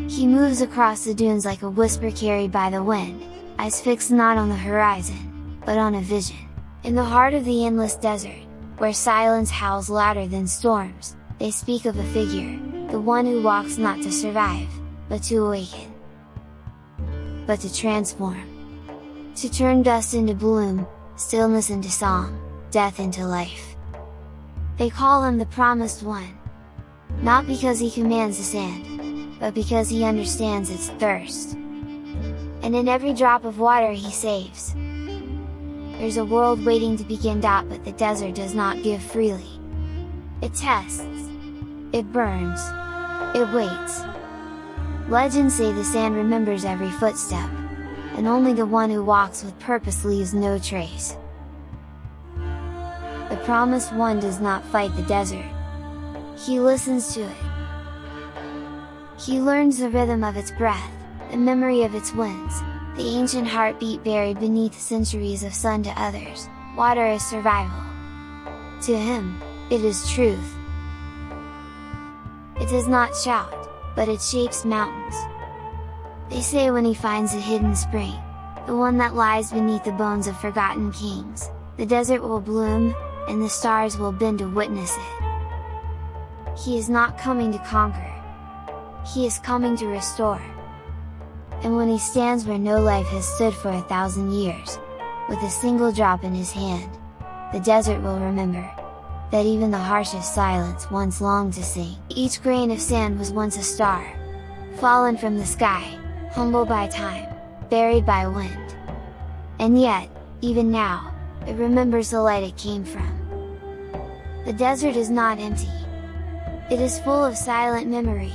He moves across the dunes like a whisper carried by the wind, eyes fixed not on the horizon, but on a vision. In the heart of the endless desert, where silence howls louder than storms, they speak of a figure, the one who walks not to survive, but to awaken. But to transform. To turn dust into bloom, stillness into song, death into life. They call him the Promised One. Not because he commands the sand, but because he understands its thirst. And in every drop of water he saves. There's a world waiting to begin. But the desert does not give freely. It tests. It burns. It waits. Legends say the sand remembers every footstep, and only the one who walks with purpose leaves no trace. The Promised One does not fight the desert. He listens to it. He learns the rhythm of its breath, the memory of its winds, the ancient heartbeat buried beneath centuries of sun. To others, water is survival. To him, it is truth. It does not shout, but it shapes mountains. They say when he finds a hidden spring, the one that lies beneath the bones of forgotten kings, the desert will bloom, and the stars will bend to witness it. He is not coming to conquer. He is coming to restore. And when he stands where no life has stood for 1,000 years, with a single drop in his hand, the desert will remember that even the harshest silence once longed to sing. Each grain of sand was once a star, fallen from the sky, humbled by time, buried by wind. And yet, even now, it remembers the light it came from. The desert is not empty. It is full of silent memory,